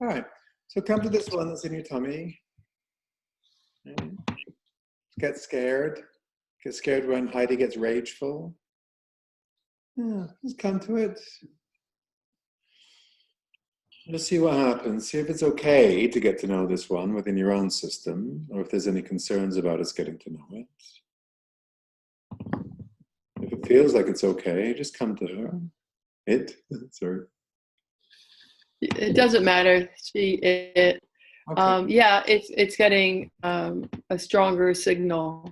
All right. So come to this one that's in your tummy. Okay. Get scared. Get scared when Heidi gets rageful. Yeah, just come to it. Just see what happens. See if it's okay to get to know this one within your own system, or if there's any concerns about us getting to know it. If it feels like it's okay, just come to her. Sorry. It doesn't matter. Okay. Yeah, it's getting a stronger signal.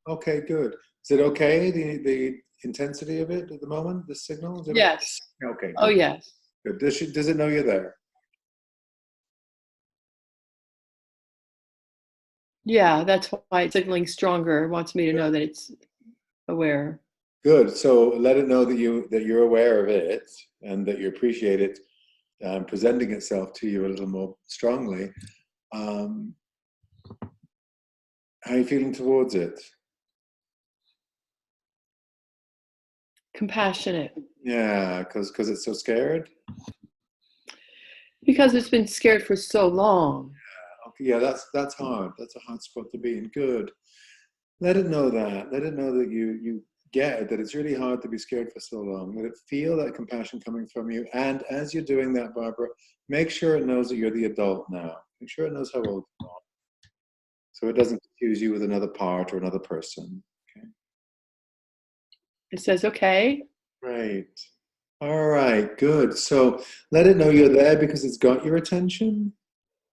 Okay, good. Is it okay, the intensity of it at the moment, the signal? Is it Yes. okay? Oh, yes. Good. Does it know you're there? Yeah, that's why it's signaling stronger. It wants me to know that it's aware. Good. So let it know that you're aware of it and that you appreciate it presenting itself to you a little more strongly. How are you feeling towards it? Compassionate. Yeah, because it's so scared. Because it's been scared for so long. Okay, yeah, that's hard. That's a hard spot to be in. Good. Let it know that. Let it know that you get it, that it's really hard to be scared for so long. Let it feel that compassion coming from you. And as you're doing that, Barbara, make sure it knows that you're the adult now. Make sure it knows how old you are. So it doesn't confuse you with another part or another person. Okay. It says, okay. Right. All right, good. So let it know you're there because it's got your attention,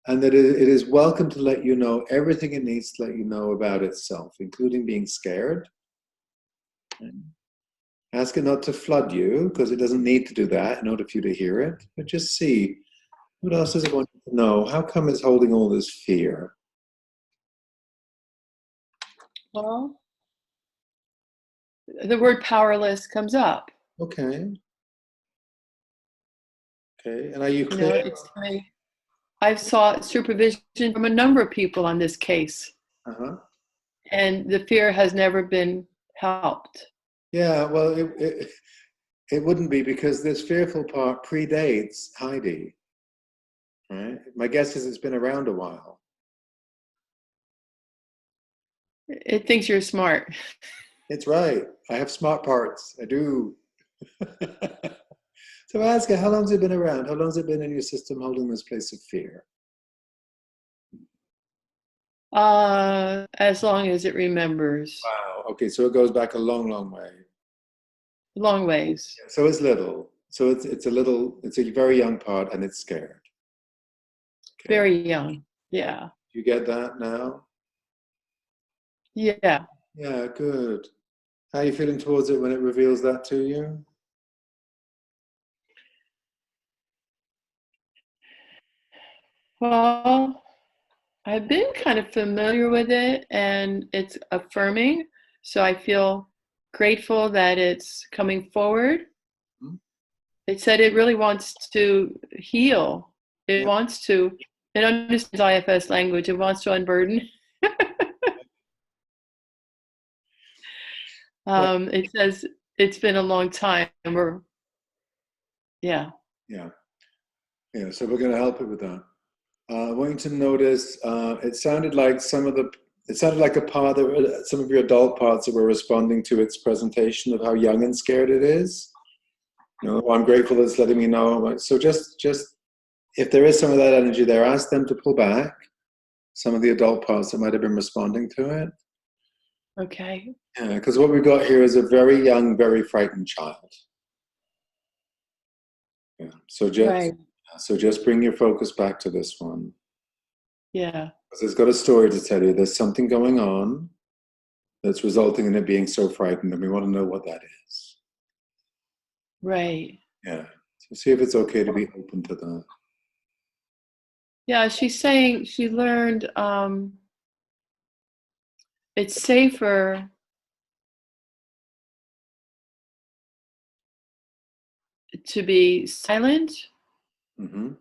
and that it is welcome to let you know everything it needs to let you know about itself, including being scared. Ask it not to flood you, because it doesn't need to do that in order for you to hear it, but just see, what else does it want you to know? How come it's holding all this fear? Well, the word powerless comes up. Okay. Okay, and are you clear? I've sought supervision from a number of people on this case. Uh-huh. And the fear has never been helped. Yeah, well, it wouldn't be, because this fearful part predates Heidi. Right? My guess is it's been around a while. It thinks you're smart. It's right. I have smart parts. I do. So ask it, how long has it been around? How long has it been in your system holding this place of fear? As long as it remembers. Wow. Okay, so it goes back a long, long way. Long ways. So it's little. So it's a very young part, and it's scared. Okay. Very young. Yeah. You get that now? Yeah. Yeah, good. How are you feeling towards it when it reveals that to you? Well, I've been kind of familiar with it, and it's affirming. So I feel grateful that it's coming forward. Hmm? It said it really wants to heal. It Yeah. wants to, it understands IFS language. It wants to unburden. It says it's been a long time. Yeah. Yeah. Yeah. So we're going to help it with that. I want you to notice. It sounded like a part that some of your adult parts that were responding to its presentation of how young and scared it is. You know, I'm grateful that it's letting me know. So just if there is some of that energy there, ask them to pull back some of the adult parts that might have been responding to it. Okay. Yeah, because what we've got here is a very young, very frightened child. Yeah. So just bring your focus back to this one. Yeah. Because it's got a story to tell you. There's something going on that's resulting in it being so frightened, and we want to know what that is. Right. Yeah. So see if it's okay to be open to that. Yeah, she's saying she learned it's safer to be silent, Mm-hmm.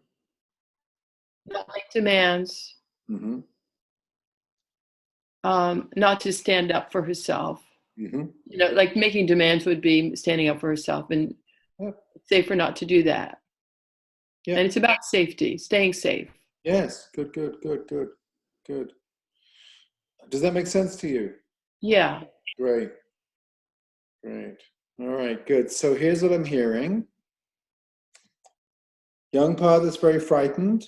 not make demands, Mm-hmm. not to stand up for herself. Mm-hmm. You know, like making demands would be standing up for herself, and Yep. it's safer not to do that. Yeah. And it's about safety, staying safe. Yes. Good, good, good, good, good. Does that make sense to you? Yeah. Great, great. All right, good. So here's what I'm hearing. Young part that's very frightened,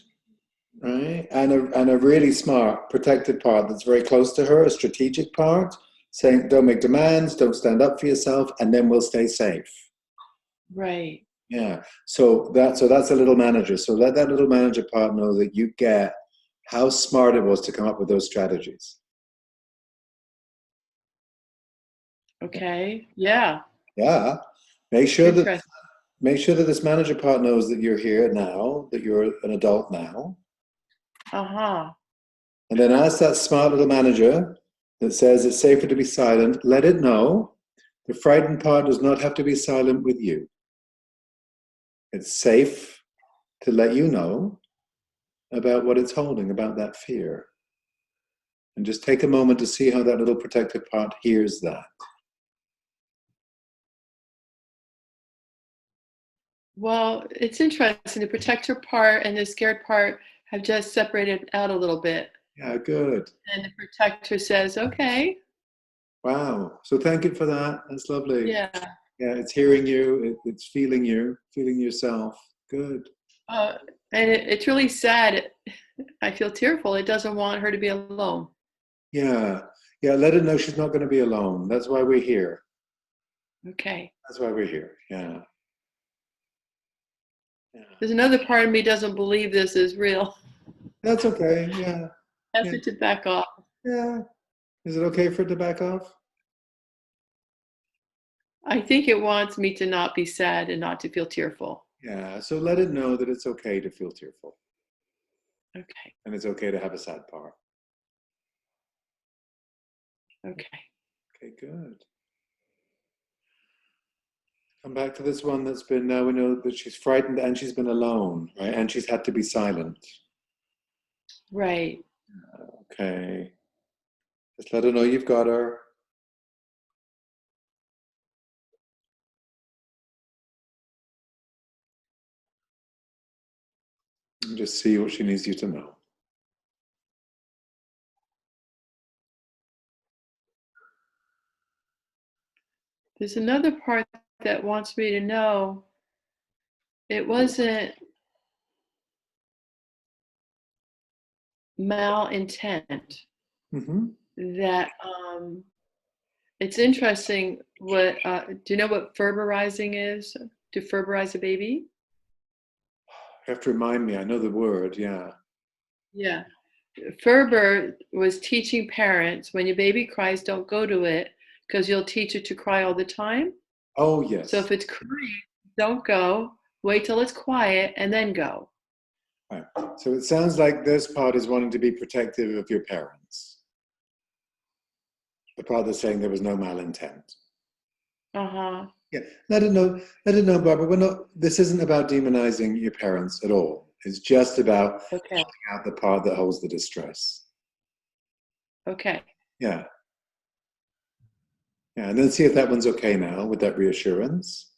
right? And a really smart, protected part that's very close to her, a strategic part, saying, don't make demands, don't stand up for yourself, and then we'll stay safe. Right. Yeah. So that's a little manager. So let that little manager part know that you get how smart it was to come up with those strategies. Okay. Yeah. Yeah. Make sure that Interesting. make sure that this manager part knows that you're here now, that you're an adult now. Uh-huh. And then ask that smart little manager that says it's safer to be silent, let it know the frightened part does not have to be silent with you. It's safe to let you know about what it's holding, about that fear. And just take a moment to see how that little protected part hears that. Well, it's interesting. The protector part and the scared part have just separated out a little bit. Yeah, good. And the protector says, okay, Wow. So thank you for that. That's lovely. yeah. Yeah, it's hearing you, it's feeling you, feeling yourself. Good. Uh, and it's really sad. I feel tearful. It doesn't want her to be alone. Yeah. Yeah, let it know she's not going to be alone. That's why we're here. Okay. That's why we're here. Yeah. Yeah. There's another part of me doesn't believe this is real. That's okay. Yeah. Ask Yeah. it to back off. Yeah. Is it okay for it to back off? I think it wants me to not be sad and not to feel tearful. Yeah. So let it know that it's okay to feel tearful Okay. and it's okay to have a sad part. Okay. Okay, good. Come back to this one that's been, now we know that she's frightened and she's been alone, right? And she's had to be silent. Right. Okay. Just let her know you've got her. And just see what she needs you to know. There's another part that wants me to know it wasn't malintent. Mm-hmm. That it's interesting what do you know what ferberizing is? To ferberize a baby? You have to remind me. I know the word. Yeah. Yeah. Ferber was teaching parents when your baby cries, don't go to it because you'll teach it to cry all the time. Oh, So yes. if it's crying, don't go. Wait till it's quiet and then go. Right. So it sounds like this part is wanting to be protective of your parents. The part that's saying there was no malintent. Uh-huh. Yeah. Let it know, Barbara. We're not, this isn't about demonizing your parents at all. It's just about Okay. out the part that holds the distress. Okay. Yeah. Yeah. And then see if that one's okay now with that reassurance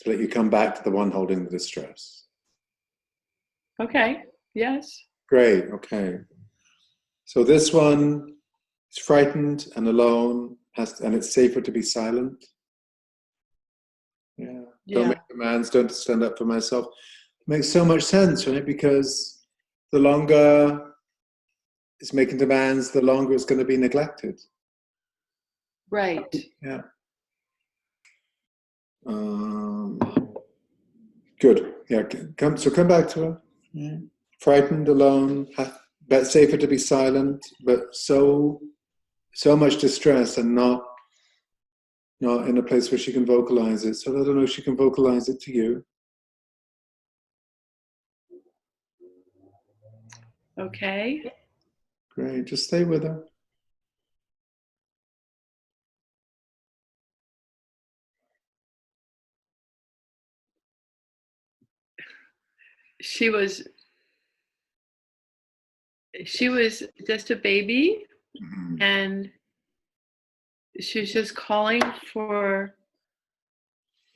to let you come back to the one holding the distress. Okay. Yes. Great. Okay. So this one is frightened and alone, and it's safer to be silent. Yeah. Don't Yeah. make demands, don't stand up for myself. Makes so much sense, right? Because the longer it's making demands, the longer it's going to be neglected. Right. Yeah. Good. Yeah. Come back to her. Yeah. Frightened, alone, but safer to be silent, but so much distress and not in a place where she can vocalize it. So I don't know if she can vocalize it to you. Okay. Great. Just stay with her. She was just a baby Mhm. and she was just calling for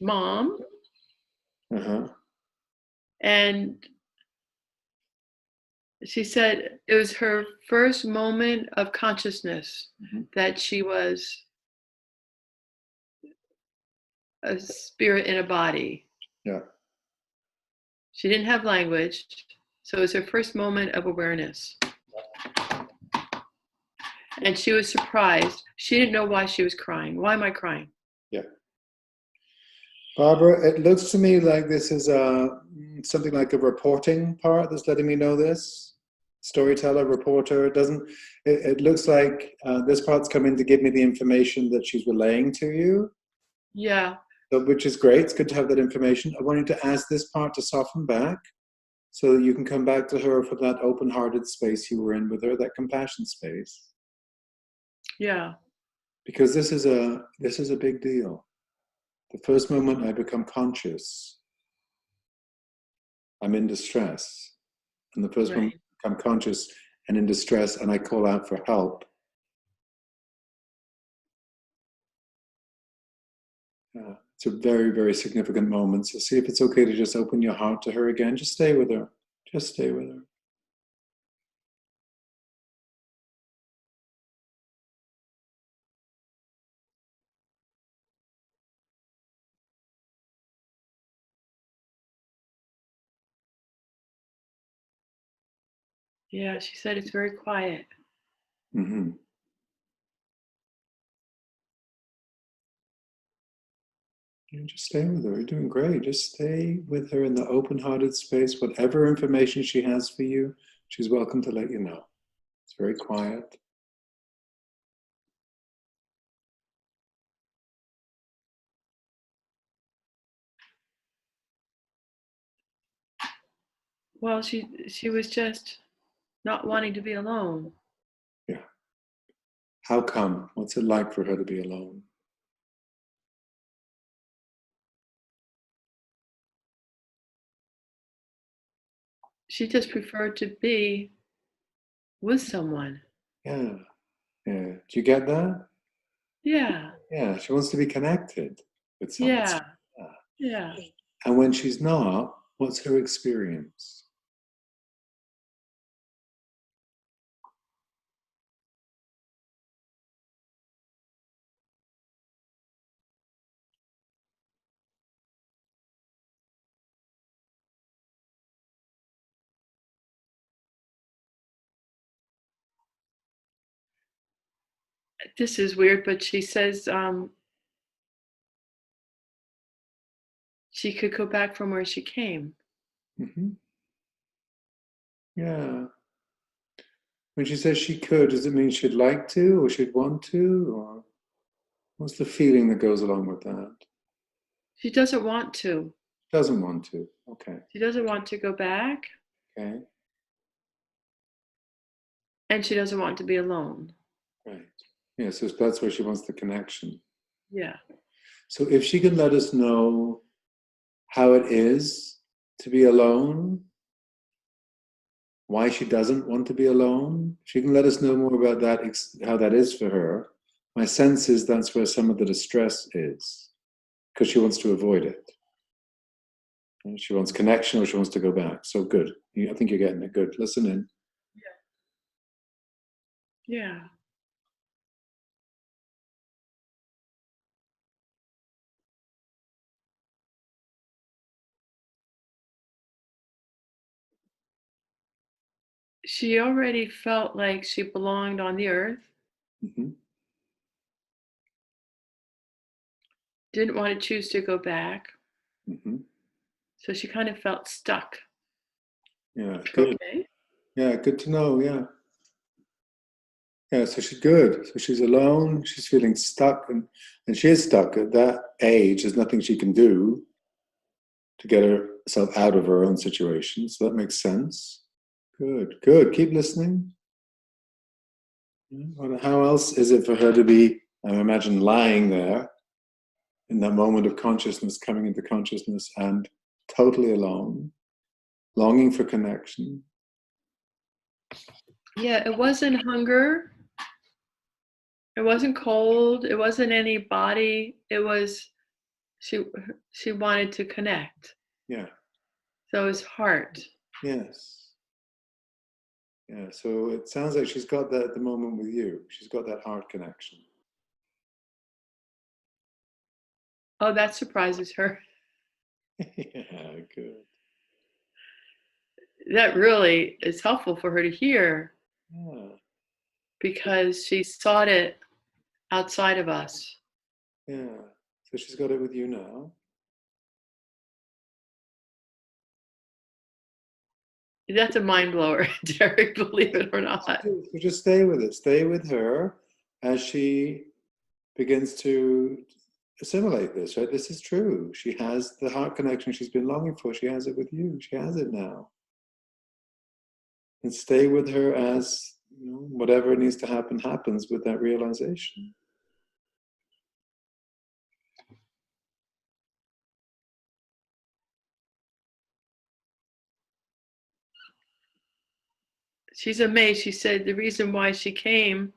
mom. Uh-huh. And she said it was her first moment of consciousness that she was a spirit in a body. Yeah. She didn't have language, so it was her first moment of awareness. And she was surprised. She didn't know why she was crying. Why am I crying? Yeah. Barbara, it looks to me like this is something like a reporting part that's letting me know this. Storyteller, reporter. It looks like this part's come in to give me the information that she's relaying to you. Yeah. So, which is great. It's good to have that information. I want you to ask this part to soften back so that you can come back to her from that open-hearted space you were in with her, that compassion space. Yeah. Because this is a big deal. The first moment I become conscious, I'm in distress. And the first moment I become conscious and in distress and I call out for help. It's a very, very significant moment. So see if it's okay to just open your heart to her again. Just stay with her. Just stay with her. Yeah, she said it's very quiet. Mm-hmm. Yeah, just stay with her. You're doing great. Just stay with her in the open-hearted space. Whatever information she has for you, she's welcome to let you know. It's very quiet. Well, she was just not wanting to be alone. Yeah. How come? What's it like for her to be alone? She just preferred to be with someone. Yeah. Yeah. Do you get that? Yeah. Yeah. She wants to be connected with someone. Yeah. Yeah. Yeah. And when she's not, what's her experience? This is weird, but she says she could go back from where she came. Mm-hmm. Yeah. When she says she could, does it mean she'd like to or she'd want to? Or what's the feeling that goes along with that? She doesn't want to. Doesn't want to. Okay. She doesn't want to go back, Okay. and she doesn't want to be alone. Right. Yeah, so that's where she wants the connection. Yeah. So if she can let us know how it is to be alone, why she doesn't want to be alone, she can let us know more about that, how that is for her. My sense is that's where some of the distress is, because she wants to avoid it. And she wants connection or she wants to go back. So good. I think you're getting it. Good. Listen in. Yeah. She already felt like she belonged on the earth, Mm-hmm. didn't want to choose to go back. Mm-hmm. So she kind of felt stuck. Yeah, good. Okay. Yeah, good to know. Yeah. Yeah, so she's good. So she's alone, she's feeling stuck, and she is stuck at that age. There's nothing she can do to get herself out of her own situation. So that makes sense. Good, good. Keep listening. How else is it for her to be, I imagine, lying there in that moment of consciousness, coming into consciousness and totally alone, longing for connection? Yeah, it wasn't hunger. It wasn't cold. It wasn't any body. It was she wanted to connect. Yeah. So his heart. Yes. Yeah. So it sounds like she's got that at the moment with you. She's got that heart connection. Oh, that surprises her. Yeah, good. That really is helpful for her to hear Yeah. because she sought it outside of us. Yeah. So she's got it with you now. That's a mind blower, Derek, believe it or not. So just stay with it. Stay with her as she begins to assimilate this, right? This is true. She has the heart connection she's been longing for. She has it with you. She has it now. And stay with her as, you know, whatever needs to happen happens with that realization. She's amazed. She said the reason why she came,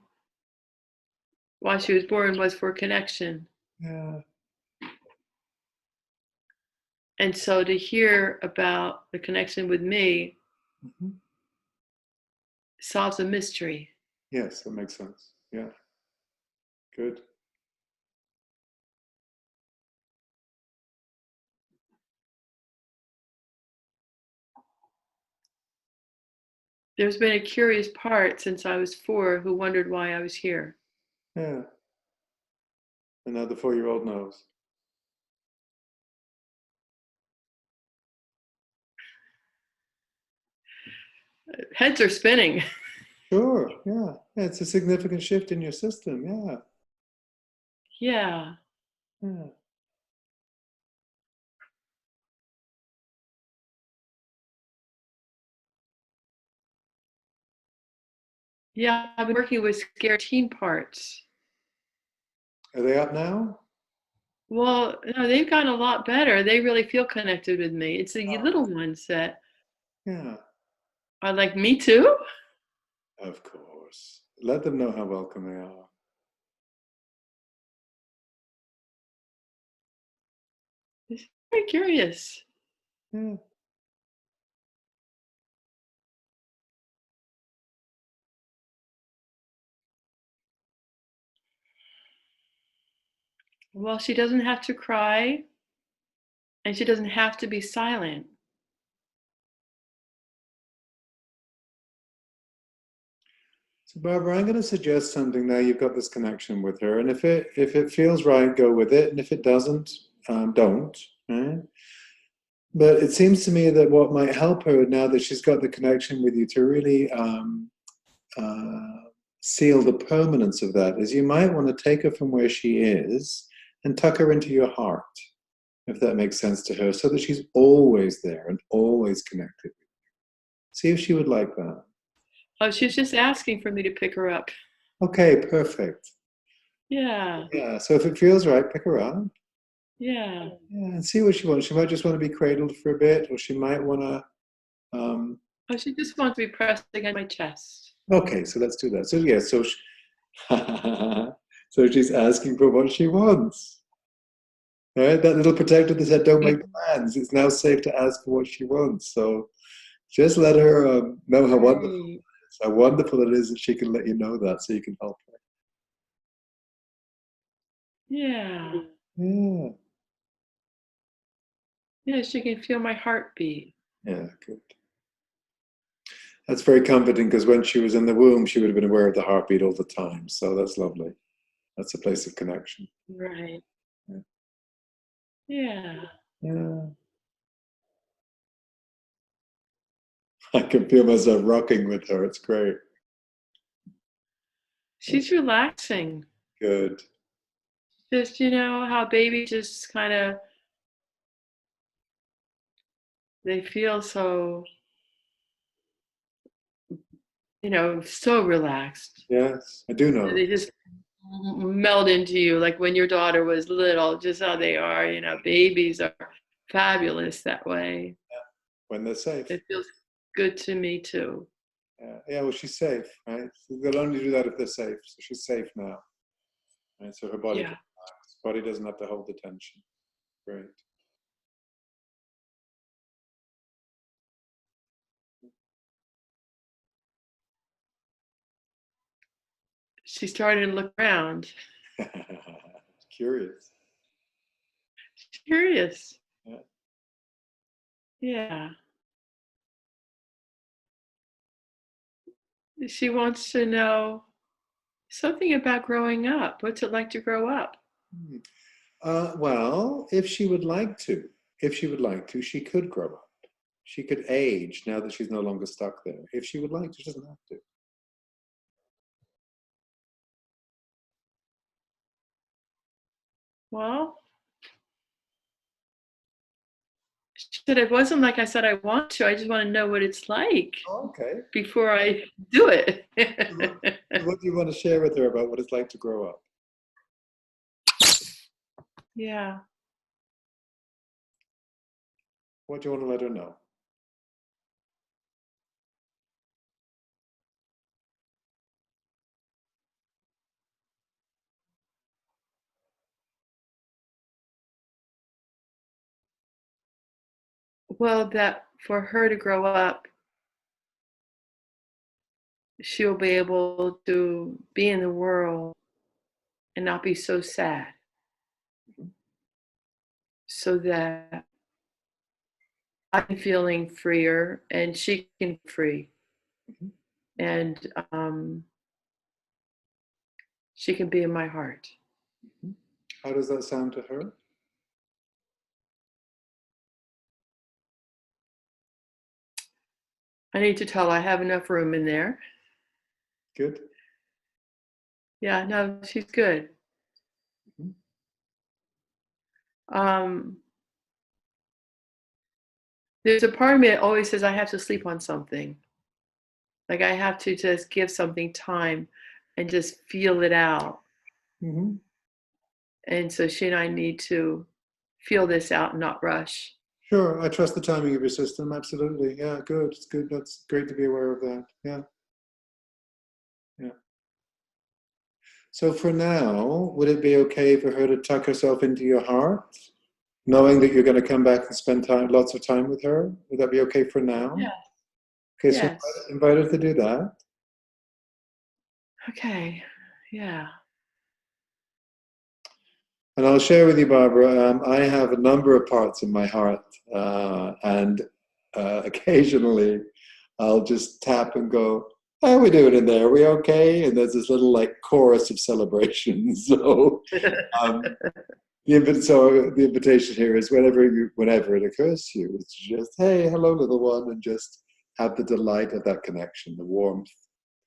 why she was born, was for connection. Yeah. And so to hear about the connection with me Mm-hmm. solves a mystery. Yes, that makes sense. Yeah. Good. There's been a curious part since I was 4 who wondered why I was here. Yeah. And now the 4-year-old knows. Heads are spinning. Sure. Yeah. Yeah. It's a significant shift in your system. Yeah. Yeah. Yeah. Yeah, I've been working with scared teen parts. Are they up now? Well, no, they've gotten a lot better. They really feel connected with me. It's the little ones that Yeah. are like, me too? Of course. Let them know how welcome they are. It's very curious. Yeah. Well, she doesn't have to cry and she doesn't have to be silent. So Barbara, I'm going to suggest something now. You've got this connection with her, and if it feels right, go with it, and if it doesn't, don't. Right? But it seems to me that what might help her now that she's got the connection with you to really uh, seal the permanence of that is you might want to take her from where she is and tuck her into your heart, if that makes sense to her, so that she's always there and always connected. See if she would like that. Oh, she's just asking for me to pick her up. Okay, perfect. Yeah, Yeah, so if it feels right, pick her up. yeah. Yeah, and see what she wants. She might just want to be cradled for a bit, or she might want to. Oh, she just wants to be pressed against my chest. Okay, so let's do that. So yeah, so she's asking for what she wants. Right? That little protector that said, "Don't make plans." It's now safe to ask for what she wants. So just let her know Right. how wonderful it is that she can let you know that, so you can help her. Yeah. Yeah, Yeah, she can feel my heartbeat. yeah, good. That's very comforting because when she was in the womb, she would have been aware of the heartbeat all the time. So that's lovely. That's a place of connection. Right. Yeah. Yeah. Yeah. I can feel myself rocking with her. It's great. She's relaxing. Good. Just, how babies just kind of, they feel so, so relaxed. Yes, I do know. They just meld into you like when your daughter was little, just how they are. Babies are fabulous that way. When they're safe. It feels good to me too. Yeah, yeah, well, she's safe, right? So they'll only do that if they're safe. So she's safe now. Right? So her body can Yeah. relax. Body doesn't have to hold the tension. Great. She started to look around. Curious. Curious. Yeah. Yeah. She wants to know something about growing up. What's it like to grow up? Hmm. Well, if she would like to, she could grow up. She could age now that she's no longer stuck there. If she would like to, she doesn't have to. Well, she said it wasn't like I said I want to. I just want to know what it's like Oh, okay. before I do it. What do you want to share with her about what it's like to grow up? Yeah. What do you want to let her know? Well, that for her to grow up, she'll be able to be in the world and not be so sad. So that I'm feeling freer and she can be free. Mhm. And she can be in my heart. How does that sound to her? I need to tell her I have enough room in there. Good. Yeah, no, she's good. Mhm. Um, there's a part of me that always says I have to sleep on something. Like I have to just give something time and just feel it out. Mhm. And so she and I need to feel this out and not rush. Sure, I trust the timing of your system. Absolutely. Yeah, good. It's good. That's great to be aware of that. Yeah, yeah. So for now, would it be okay for her to tuck herself into your heart, knowing that you're going to come back and spend time, lots of time with her? Would that be okay for now? Yeah. Okay, so Yes. invite her to do that. Okay. Yeah. And I'll share with you, Barbara, I have a number of parts in my heart, and occasionally I'll just tap and go, how are we doing in there? Are we okay? And there's this little like chorus of celebration. So, um, the invitation here is whenever it occurs to you, it's just, hey, hello, little one, and just have the delight of that connection, the warmth,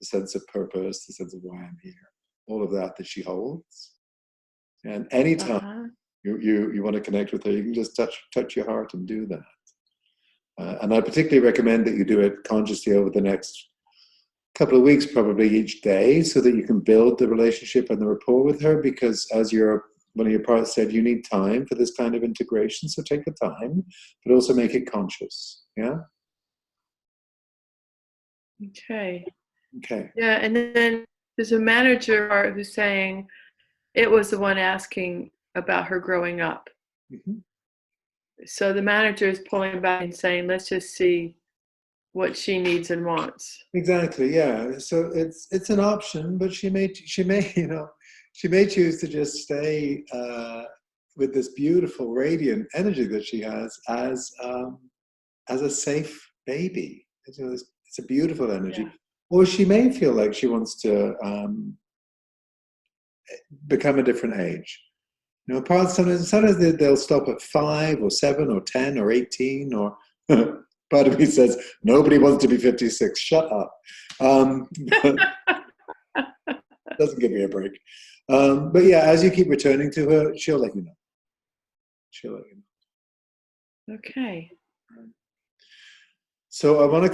the sense of purpose, the sense of why I'm here, all of that she holds. And anytime Uh-huh. you want to connect with her, you can just touch your heart and do that. And I particularly recommend that you do it consciously over the next couple of weeks, probably each day, so that you can build the relationship and the rapport with her. Because as one of your parts said, you need time for this kind of integration. So take the time, but also make it conscious. Yeah. Okay. Okay. Yeah, and then there's a manager who's saying it was the one asking about her growing up. Mm-hmm. So the manager is pulling back and saying, let's just see what she needs and wants. Exactly. Yeah. So it's an option, but she may she may choose to just stay with this beautiful radiant energy that she has as a safe baby. It's a beautiful energy. Yeah. Or she may feel like she wants to become a different age. Sometimes they'll stop at 5 or 7 or 10 or 18 or part of me says nobody wants to be 56. Shut up. But doesn't give me a break. But yeah, as you keep returning to her, she'll let you know. She'll let you know. Okay. So I want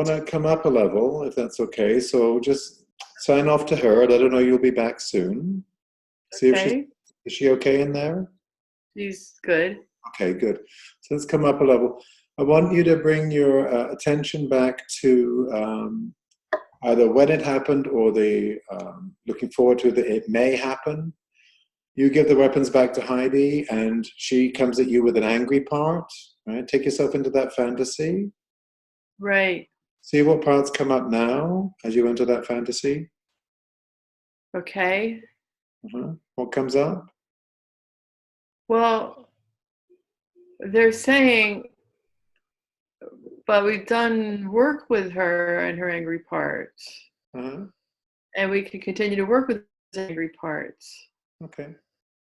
to come up a level, if that's okay. So just sign off to her. Let her know you'll be back soon. See if Okay. is she okay in there? She's good. Okay, good. So let's come up a level. I want you to bring your attention back to either when it happened or the looking forward to that it may happen. You give the weapons back to Heidi, and she comes at you with an angry part. Right? Take yourself into that fantasy. Right. See what parts come up now as you enter that fantasy. Okay. What comes up? Well, they're saying, but we've done work with her and her angry parts, Uh-huh. and we can continue to work with those angry parts. Okay.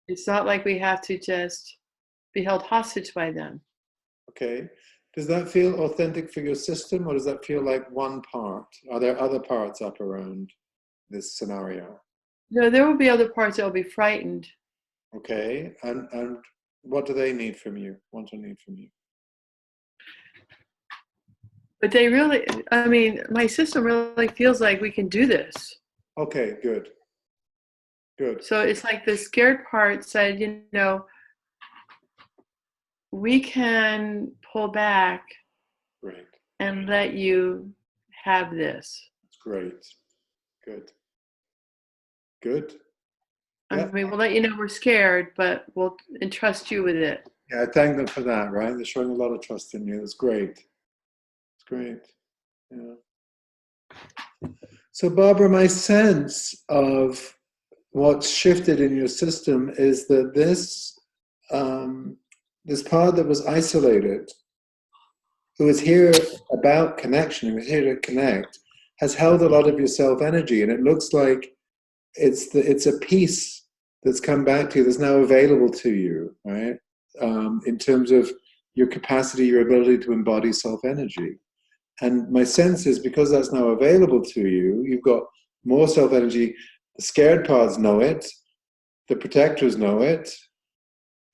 It's not like we have to just be held hostage by them. Okay. Does that feel authentic for your system, or does that feel like one part? Are there other parts up around this scenario? No, there will be other parts that will be frightened. Okay. And what do they need from you? Want to need from you? But they really, I mean, my system really feels like we can do this. Okay, good. Good. So it's like the scared part said, you know, we can pull back Great. and let you have this. That's great. Good. Good. I Yeah. mean, we'll let you know we're scared, but we'll entrust you with it. Yeah, I thank them for that, right? They're showing a lot of trust in you. That's great. It's great. Yeah. So, Barbara, my sense of what's shifted in your system is that this part that was isolated, who is here about connection, who is here to connect, has held a lot of your self energy, and it looks like it's a piece that's come back to you, that's now available to you, right? In terms of your capacity, your ability to embody self energy. And my sense is because that's now available to you, you've got more self energy. The scared parts know it, the protectors know it,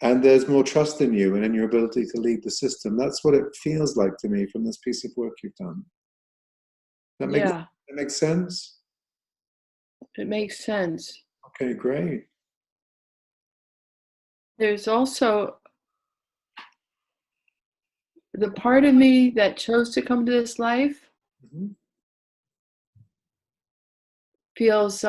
and there's more trust in you and in your ability to lead the system. That's what it feels like to me from this piece of work you've done. Yeah, That makes sense? it makes sense. Okay, great. There's also the part of me that chose to come to this life Mhm. feels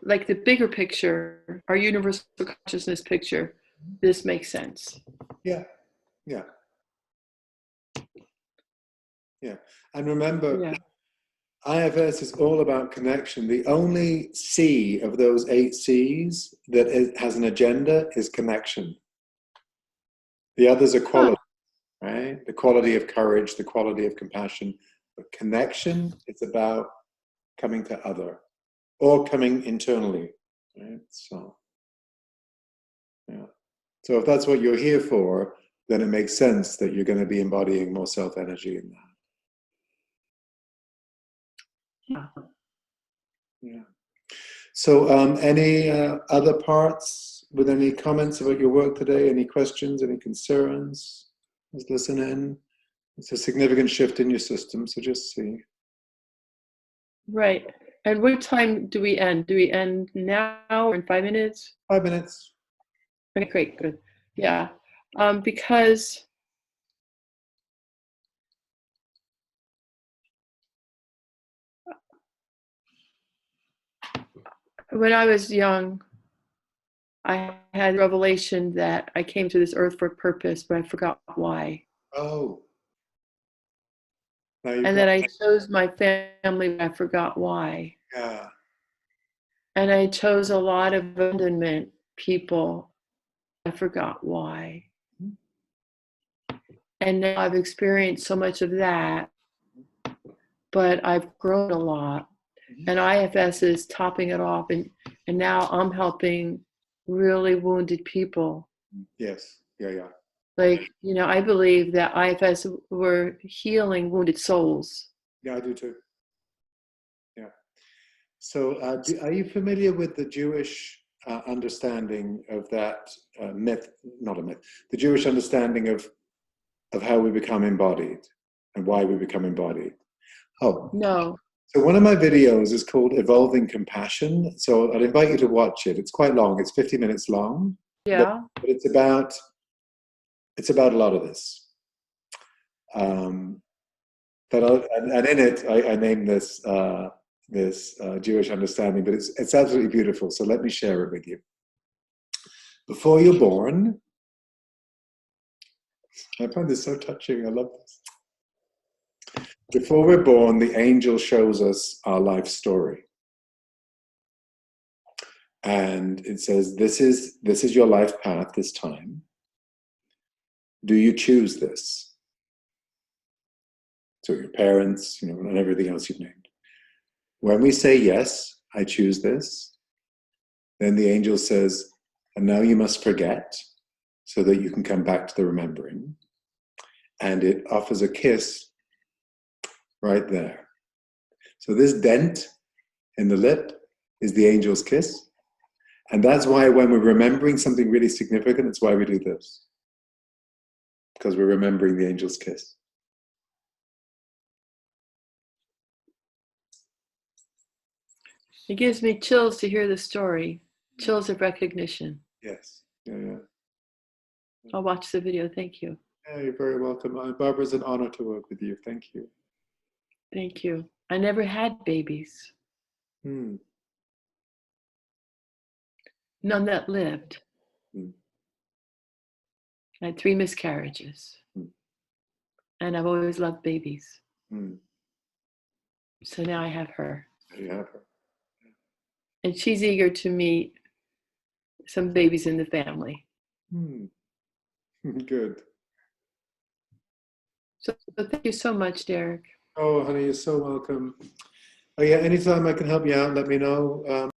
like the bigger picture, our universal consciousness picture. This makes sense. Yeah, yeah, yeah. And remember, Yeah. IFS is all about connection. The only C of those 8 C's that has an agenda is connection. The others are quality, right? The quality of courage, the quality of compassion. But connection, it's about coming to other or coming internally, right? So, yeah. So if that's what you're here for, then it makes sense that you're going to be embodying more self-energy in that. Yeah. Yeah. So, any other parts with any comments about your work today? Any questions? Any concerns? Just listen in. It's a significant shift in your system, so just see. Right. And what time do we end? Do we end now or in 5 minutes? 5 minutes. Okay, great, good. Yeah. Because when I was young, I had a revelation that I came to this earth for a purpose, but I forgot why. Oh, now you've And got, that I chose my family, but I forgot why. yeah. And I chose a lot of abandonment people. I forgot why. And now I've experienced so much of that, but I've grown a lot. And IFS is topping it off. And now I'm helping really wounded people. Yes. Yeah, yeah. Like, you know, I believe that IFS were healing wounded souls. Yeah, I do too. Yeah. So, are you familiar with the Jewish understanding of that myth? Not a myth. The Jewish understanding of how we become embodied and why we become embodied. Oh, No. so one of my videos is called Evolving Compassion. So I'd invite you to watch it. It's quite long. It's 50 minutes long, but Yeah. it's about a lot of this. And in it, I named this Jewish understanding, but it's absolutely beautiful. So let me share it with you. Before you're born, I find this so touching. I love this. Before we're born, the angel shows us our life story. And it says, this is your life path this time. Do you choose this? So your parents, and everything else you've named. When we say, yes, I choose this, then the angel says, and now you must forget so that you can come back to the remembering. And it offers a kiss right there. So this dent in the lip is the angel's kiss. And that's why when we're remembering something really significant, it's why we do this. Because we're remembering the angel's kiss. It gives me chills to hear the story. Chills of recognition. Yes. Yeah. I'll watch the video. Thank you. Yeah, you're very welcome. Barbara, it's an honor to work with you. Thank you. Thank you. I never had babies. Hmm. None that lived. Hmm. I had 3 miscarriages. Hmm. And I've always loved babies. Hmm. So now I have her. There you have her. And she's eager to meet some babies in the family. Hmm. Good. So thank you so much, Derek. Oh, honey, you're so welcome. Oh, yeah, anytime I can help you out, let me know.